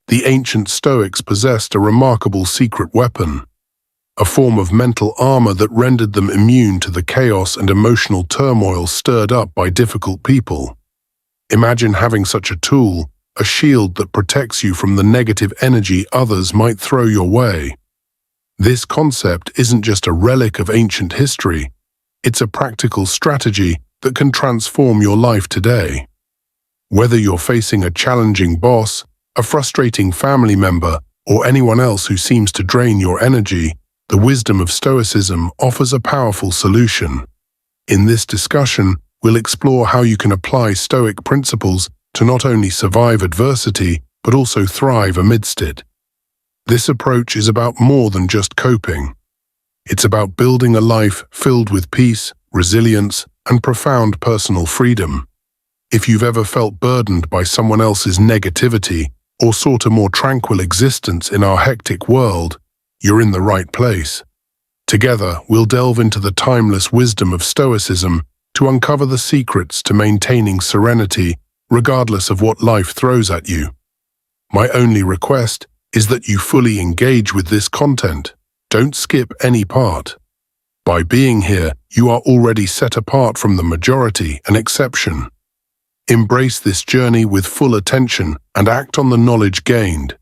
the ancient Stoics possessed a remarkable secret weapon, a form of mental armor that rendered them immune to the chaos and emotional turmoil stirred up by difficult people. Imagine having such a tool, a shield that protects you from the negative energy others might throw your way. This concept isn't just a relic of ancient history, it's a practical strategy that can transform your life today. Whether you're facing a challenging boss, a frustrating family member, or anyone else who seems to drain your energy, the wisdom of Stoicism offers a powerful solution. In this discussion, we'll explore how you can apply Stoic principles to not only survive adversity, but also thrive amidst it. This approach is about more than just coping. It's about building a life filled with peace, resilience, and profound personal freedom. If you've ever felt burdened by someone else's negativity or sought a more tranquil existence in our hectic world, you're in the right place. Together, we'll delve into the timeless wisdom of Stoicism to uncover the secrets to maintaining serenity regardless of what life throws at you. My only request is that you fully engage with this content. Don't skip any part. By being here, you are already set apart from the majority, an exception. Embrace this journey with full attention and act on the knowledge gained.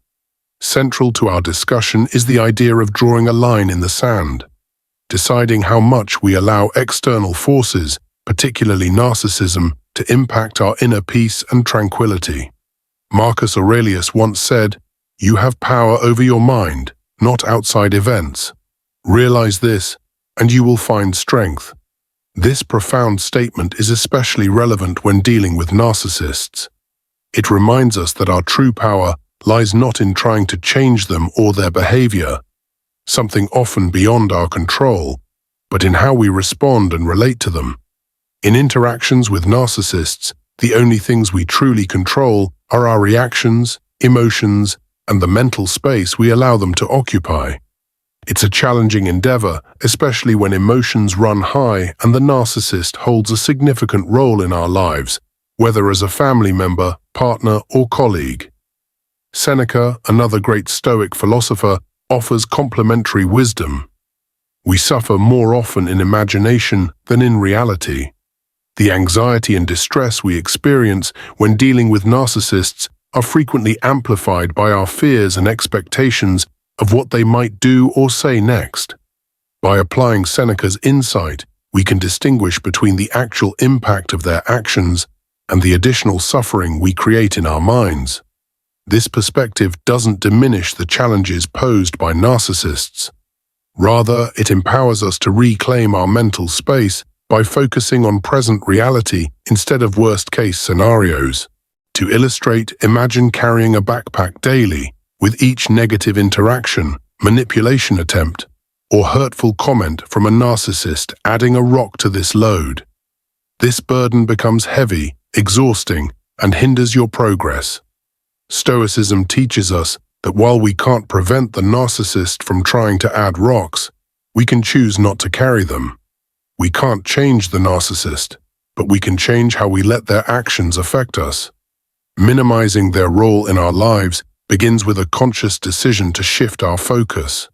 Central to our discussion is the idea of drawing a line in the sand, deciding how much we allow external forces, particularly narcissism, to impact our inner peace and tranquility. Marcus Aurelius once said, "You have power over your mind, not outside events. Realize this, and you will find strength." This profound statement is especially relevant when dealing with narcissists. It reminds us that our true power lies not in trying to change them or their behavior, something often beyond our control, but in how we respond and relate to them. In interactions with narcissists, the only things we truly control are our reactions, emotions, and the mental space we allow them to occupy. It's a challenging endeavor, especially when emotions run high and the narcissist holds a significant role in our lives, whether as a family member, partner, or colleague. Seneca, another great Stoic philosopher, offers complementary wisdom. We suffer more often in imagination than in reality. The anxiety and distress we experience when dealing with narcissists are frequently amplified by our fears and expectations of what they might do or say next. By applying Seneca's insight, we can distinguish between the actual impact of their actions and the additional suffering we create in our minds. This perspective doesn't diminish the challenges posed by narcissists. Rather, it empowers us to reclaim our mental space by focusing on present reality instead of worst-case scenarios. To illustrate, imagine carrying a backpack daily, with each negative interaction, manipulation attempt, or hurtful comment from a narcissist adding a rock to this load. This burden becomes heavy, exhausting, and hinders your progress. Stoicism teaches us that while we can't prevent the narcissist from trying to add rocks, we can choose not to carry them. We can't change the narcissist, but we can change how we let their actions affect us. Minimizing their role in our lives begins with a conscious decision to shift our focus,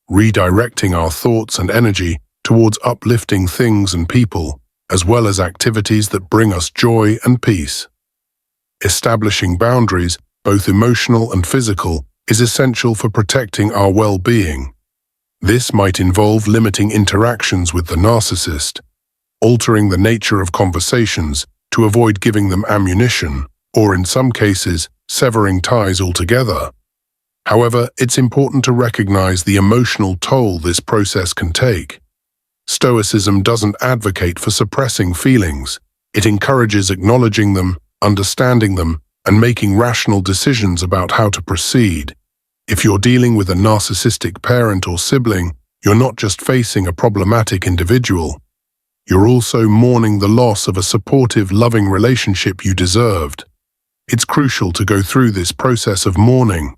redirecting our thoughts and energy towards uplifting things and people, as well as activities that bring us joy and peace. Establishing boundaries, both emotional and physical, is essential for protecting our well-being. This might involve limiting interactions with the narcissist, altering the nature of conversations to avoid giving them ammunition, or in some cases, severing ties altogether. However, it's important to recognize the emotional toll this process can take. Stoicism doesn't advocate for suppressing feelings. It encourages acknowledging them, understanding them, and making rational decisions about how to proceed. If you're dealing with a narcissistic parent or sibling, you're not just facing a problematic individual. You're also mourning the loss of a supportive, loving relationship you deserved. It's crucial to go through this process of mourning.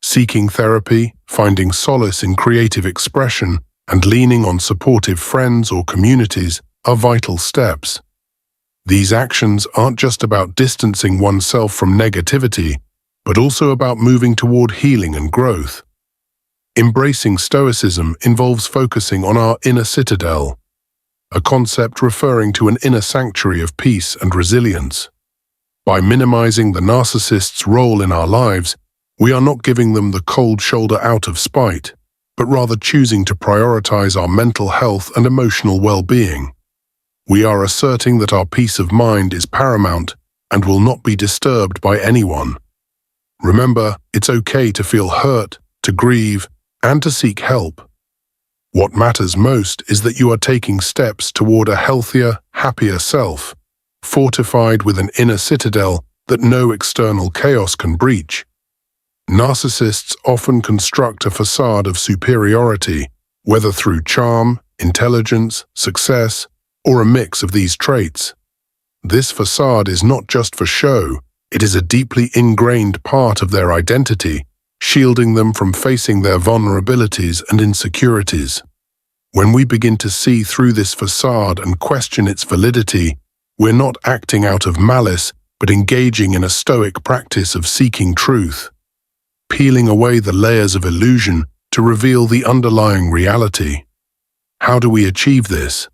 Seeking therapy, finding solace in creative expression, and leaning on supportive friends or communities are vital steps. These actions aren't just about distancing oneself from negativity, but also about moving toward healing and growth. Embracing Stoicism involves focusing on our inner citadel, a concept referring to an inner sanctuary of peace and resilience. By minimizing the narcissist's role in our lives, we are not giving them the cold shoulder out of spite, but rather choosing to prioritize our mental health and emotional well-being. We are asserting that our peace of mind is paramount and will not be disturbed by anyone. Remember, it's okay to feel hurt, to grieve, and to seek help. What matters most is that you are taking steps toward a healthier, happier self, fortified with an inner citadel that no external chaos can breach. Narcissists often construct a facade of superiority, whether through charm, intelligence, success, or a mix of these traits. This facade is not just for show, it is a deeply ingrained part of their identity, shielding them from facing their vulnerabilities and insecurities. When we begin to see through this facade and question its validity, we're not acting out of malice, but engaging in a stoic practice of seeking truth, peeling away the layers of illusion to reveal the underlying reality. How do we achieve this?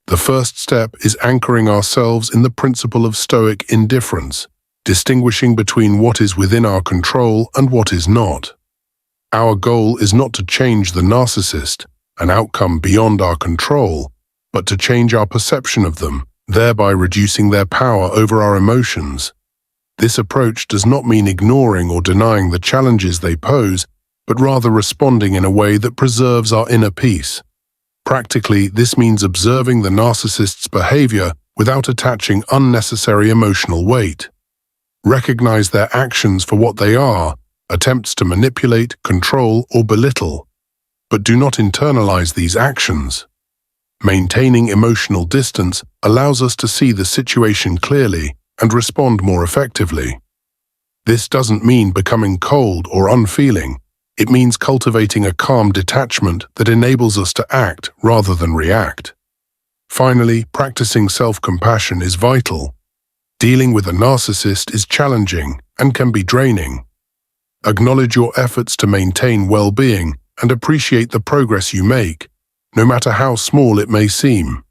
The first step is anchoring ourselves in the principle of Stoic indifference, distinguishing between what is within our control and what is not. Our goal is not to change the narcissist, an outcome beyond our control, but to change our perception of them, thereby reducing their power over our emotions. This approach does not mean ignoring or denying the challenges they pose, but rather responding in a way that preserves our inner peace. Practically, this means observing the narcissist's behavior without attaching unnecessary emotional weight. Recognize their actions for what they are, attempts to manipulate, control, or belittle. But do not internalize these actions. Maintaining emotional distance allows us to see the situation clearly and respond more effectively. This doesn't mean becoming cold or unfeeling. It means cultivating a calm detachment that enables us to act rather than react. Finally, practicing self-compassion is vital. Dealing with a narcissist is challenging and can be draining. Acknowledge your efforts to maintain well-being and appreciate the progress you make, no matter how small it may seem.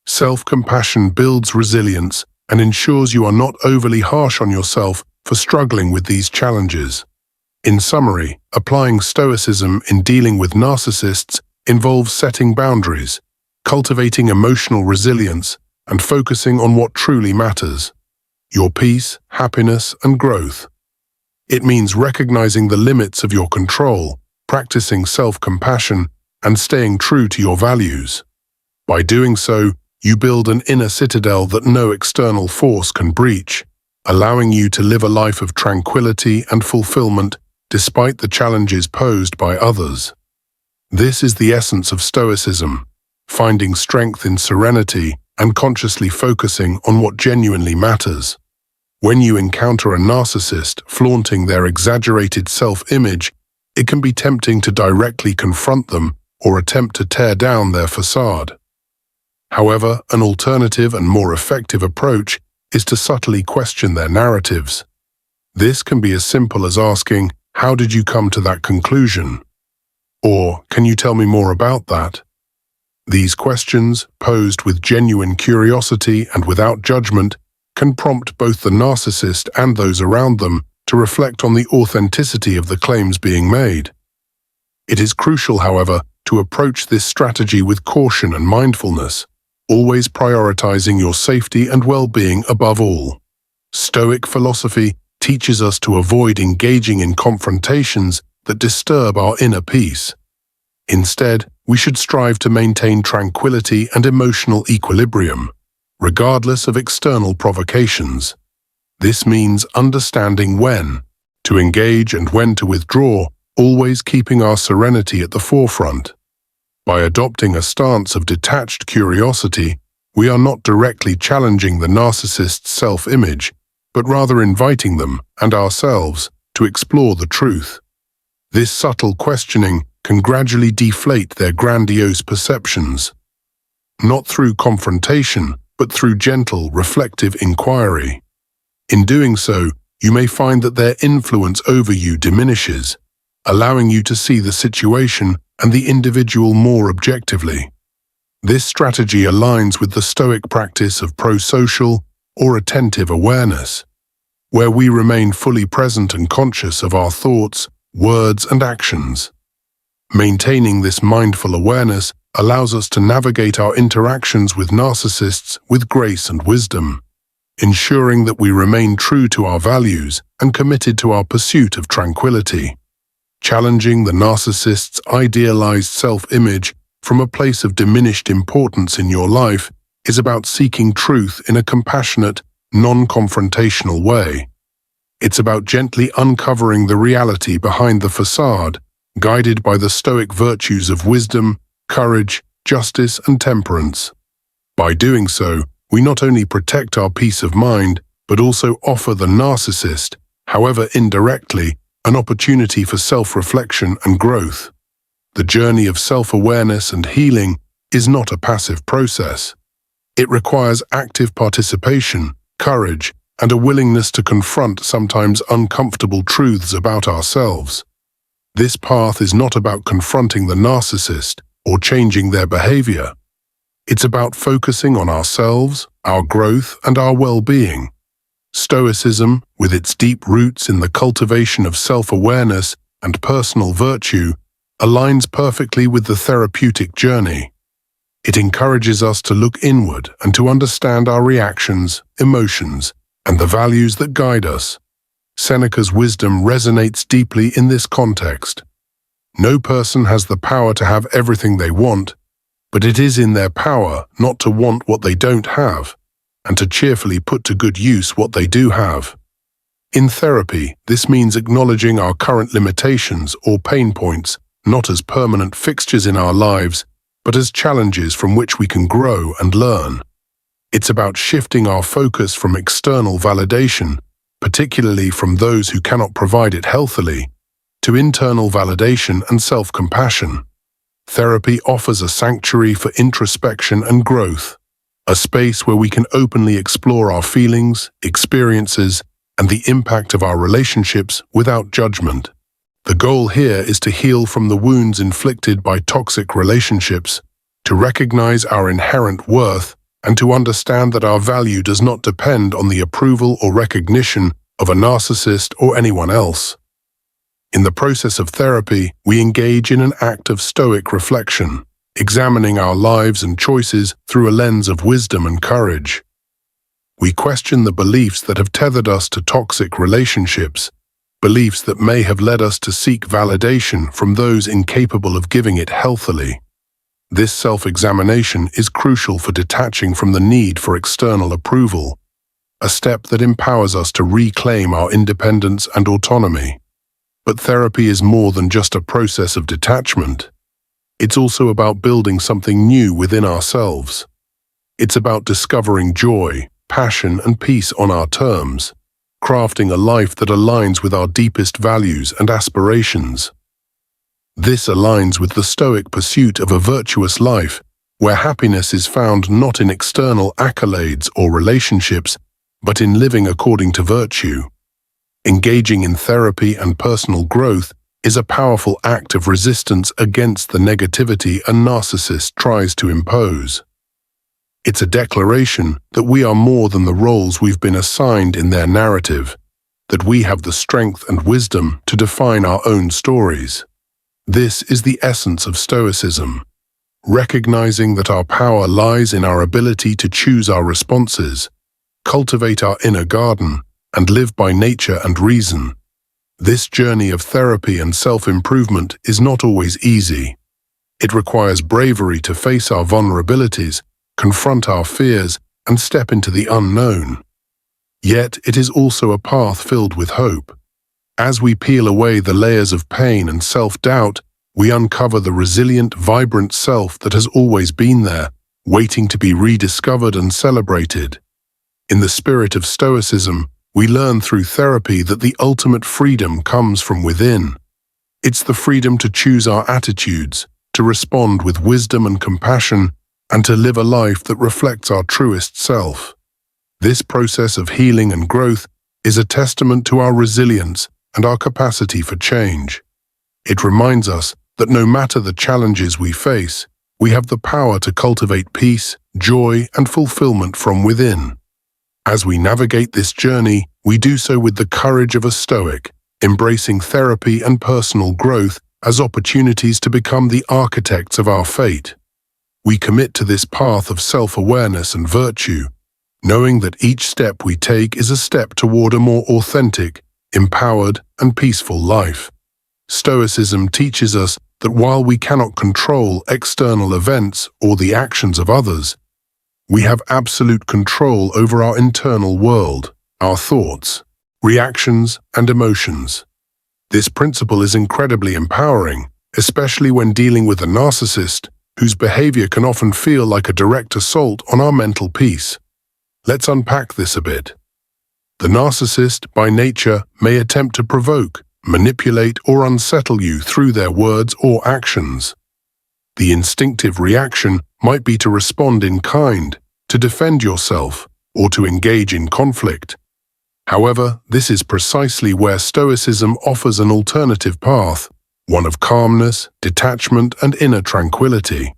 Self-compassion builds resilience and ensures you are not overly harsh on yourself for struggling with these challenges. In summary, applying Stoicism in dealing with narcissists involves setting boundaries, cultivating emotional resilience, and focusing on what truly matters: your peace, happiness, and growth. It means recognizing the limits of your control, practicing self-compassion, and staying true to your values. By doing so, you build an inner citadel that no external force can breach, allowing you to live a life of tranquility and fulfillment despite the challenges posed by others. This is the essence of Stoicism, finding strength in serenity and consciously focusing on what genuinely matters. When you encounter a narcissist flaunting their exaggerated self-image, it can be tempting to directly confront them or attempt to tear down their facade. However, an alternative and more effective approach is to subtly question their narratives. This can be as simple as asking, "How did you come to that conclusion?" Or, "Can you tell me more about that?" These questions, posed with genuine curiosity and without judgment, can prompt both the narcissist and those around them to reflect on the authenticity of the claims being made. It is crucial, however, to approach this strategy with caution and mindfulness, always prioritizing your safety and well-being above all. Stoic philosophy teaches us to avoid engaging in confrontations that disturb our inner peace. Instead, we should strive to maintain tranquility and emotional equilibrium, regardless of external provocations. This means understanding when to engage and when to withdraw, always keeping our serenity at the forefront. By adopting a stance of detached curiosity, we are not directly challenging the narcissist's self-image, but rather inviting them and ourselves to explore the truth. This subtle questioning can gradually deflate their grandiose perceptions, not through confrontation, but through gentle, reflective inquiry. In doing so, you may find that their influence over you diminishes, allowing you to see the situation and the individual more objectively. This strategy aligns with the Stoic practice of prosocial or attentive awareness, where we remain fully present and conscious of our thoughts, words, and actions. Maintaining this mindful awareness allows us to navigate our interactions with narcissists with grace and wisdom, ensuring that we remain true to our values and committed to our pursuit of tranquility. Challenging the narcissist's idealized self-image from a place of diminished importance in your life is about seeking truth in a compassionate, non-confrontational way. It's about gently uncovering the reality behind the facade, guided by the Stoic virtues of wisdom, courage, justice, and temperance. By doing so, we not only protect our peace of mind, but also offer the narcissist, however indirectly, an opportunity for self-reflection and growth. The journey of self-awareness and healing is not a passive process. It requires active participation, courage, and a willingness to confront sometimes uncomfortable truths about ourselves. This path is not about confronting the narcissist or changing their behavior. It's about focusing on ourselves, our growth, and our well-being. Stoicism, with its deep roots in the cultivation of self-awareness and personal virtue, aligns perfectly with the therapeutic journey. It encourages us to look inward and to understand our reactions, emotions, and the values that guide us. Seneca's wisdom resonates deeply in this context. No person has the power to have everything they want, but it is in their power not to want what they don't have, and to cheerfully put to good use what they do have. In therapy, this means acknowledging our current limitations or pain points not as permanent fixtures in our lives, but as challenges from which we can grow and learn. It's about shifting our focus from external validation, particularly from those who cannot provide it healthily, to internal validation and self-compassion. Therapy offers a sanctuary for introspection and growth, a space where we can openly explore our feelings, experiences, and the impact of our relationships without judgment. The goal here is to heal from the wounds inflicted by toxic relationships, to recognize our inherent worth, and to understand that our value does not depend on the approval or recognition of a narcissist or anyone else. In the process of therapy, we engage in an act of Stoic reflection, examining our lives and choices through a lens of wisdom and courage. We question the beliefs that have tethered us to toxic relationships, beliefs that may have led us to seek validation from those incapable of giving it healthily. This self-examination is crucial for detaching from the need for external approval, a step that empowers us to reclaim our independence and autonomy. But therapy is more than just a process of detachment. It's also about building something new within ourselves. It's about discovering joy, passion, and peace on our terms, crafting a life that aligns with our deepest values and aspirations. This aligns with the Stoic pursuit of a virtuous life, where happiness is found not in external accolades or relationships, but in living according to virtue. Engaging in therapy and personal growth is a powerful act of resistance against the negativity a narcissist tries to impose. It's a declaration that we are more than the roles we've been assigned in their narrative, that we have the strength and wisdom to define our own stories. This is the essence of Stoicism, recognizing that our power lies in our ability to choose our responses, cultivate our inner garden, and live by nature and reason. This journey of therapy and self-improvement is not always easy. It requires bravery to face our vulnerabilities, confront our fears, and step into the unknown. Yet it is also a path filled with hope. As we peel away the layers of pain and self-doubt, we uncover the resilient, vibrant self that has always been there, waiting to be rediscovered and celebrated. In the spirit of Stoicism, we learn through therapy that the ultimate freedom comes from within. It's the freedom to choose our attitudes, to respond with wisdom and compassion, and to live a life that reflects our truest self. This process of healing and growth is a testament to our resilience and our capacity for change. It reminds us that no matter the challenges we face, we have the power to cultivate peace, joy, and fulfillment from within. As we navigate this journey, we do so with the courage of a Stoic, embracing therapy and personal growth as opportunities to become the architects of our fate. We commit to this path of self-awareness and virtue, knowing that each step we take is a step toward a more authentic, empowered, and peaceful life. Stoicism teaches us that while we cannot control external events or the actions of others, we have absolute control over our internal world, our thoughts, reactions, and emotions. This principle is incredibly empowering, especially when dealing with a narcissist whose behavior can often feel like a direct assault on our mental peace. Let's unpack this a bit. The narcissist, by nature, may attempt to provoke, manipulate, or unsettle you through their words or actions. The instinctive reaction might be to respond in kind, to defend yourself, or to engage in conflict. However, this is precisely where Stoicism offers an alternative path, one of calmness, detachment, and inner tranquility.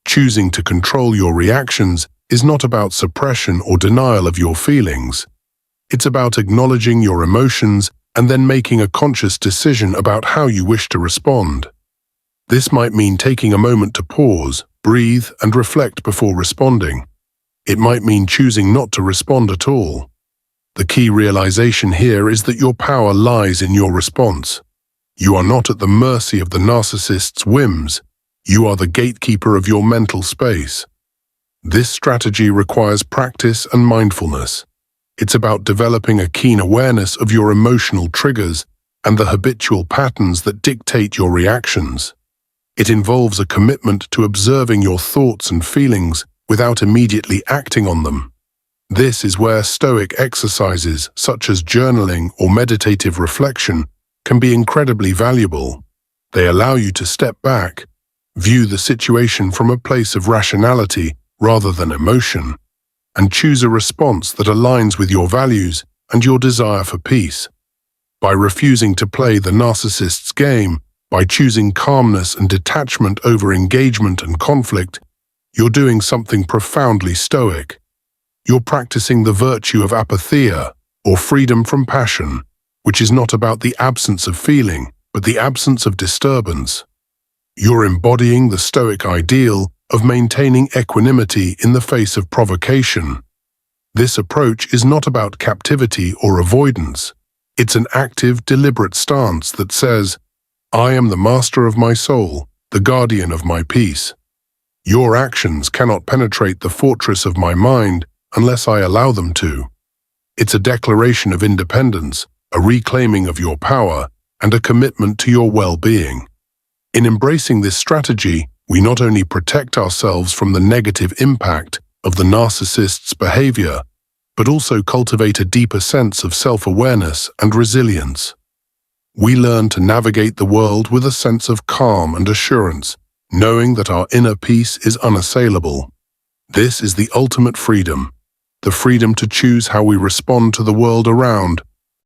Choosing to control your reactions is not about suppression or denial of your feelings. It's about acknowledging your emotions and then making a conscious decision about how you wish to respond. This might mean taking a moment to pause, breathe, and reflect before responding. It might mean choosing not to respond at all. The key realization here is that your power lies in your response. You are not at the mercy of the narcissist's whims. You are the gatekeeper of your mental space. This strategy requires practice and mindfulness. It's about developing a keen awareness of your emotional triggers and the habitual patterns that dictate your reactions. It involves a commitment to observing your thoughts and feelings without immediately acting on them. This is where Stoic exercises, such as journaling or meditative reflection, can be incredibly valuable. They allow you to step back, view the situation from a place of rationality rather than emotion, and choose a response that aligns with your values and your desire for peace. By refusing to play the narcissist's game, by choosing calmness and detachment over engagement and conflict, you're doing something profoundly Stoic. You're practicing the virtue of apatheia, or freedom from passion, which is not about the absence of feeling, but the absence of disturbance. You're embodying the Stoic ideal of maintaining equanimity in the face of provocation. This approach is not about captivity or avoidance. It's an active, deliberate stance that says, "I am the master of my soul, the guardian of my peace. Your actions cannot penetrate the fortress of my mind unless I allow them to." It's a declaration of independence, a reclaiming of your power, and a commitment to your well-being. In embracing this strategy, we not only protect ourselves from the negative impact of the narcissist's behavior, but also cultivate a deeper sense of self-awareness and resilience. We learn to navigate the world with a sense of calm and assurance, knowing that our inner peace is unassailable. This is the ultimate freedom, the freedom to choose how we respond to the world around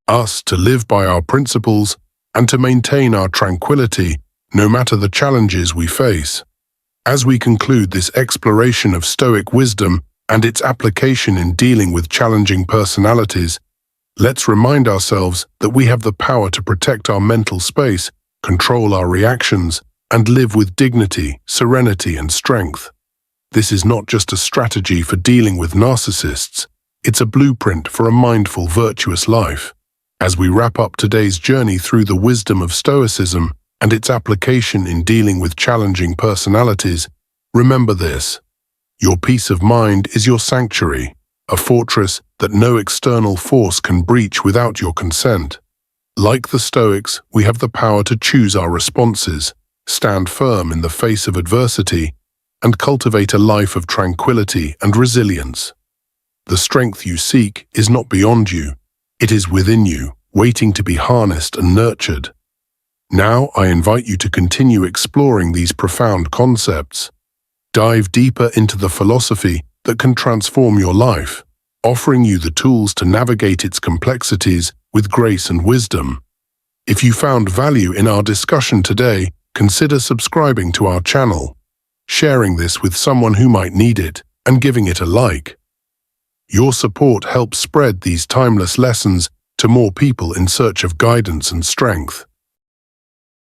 us, to live by our principles, and to maintain our tranquility no matter the challenges we face. As we conclude this exploration of Stoic wisdom and its application in dealing with challenging personalities, let's remind ourselves that we have the power to protect our mental space, control our reactions, and live with dignity, serenity, and strength. This is not just a strategy for dealing with narcissists, it's a blueprint for a mindful, virtuous life. As we wrap up today's journey through the wisdom of Stoicism and its application in dealing with challenging personalities, remember this: your peace of mind is your sanctuary, a fortress that no external force can breach without your consent. Like the Stoics, we have the power to choose our responses, stand firm in the face of adversity, and cultivate a life of tranquility and resilience. The strength you seek is not beyond you, it is within you, waiting to be harnessed and nurtured. Now I invite you to continue exploring these profound concepts. Dive deeper into the philosophy that can transform your life, offering you the tools to navigate its complexities with grace and wisdom. If you found value in our discussion today, consider subscribing to our channel, sharing this with someone who might need it, and giving it a like. Your support helps spread these timeless lessons to more people in search of guidance and strength.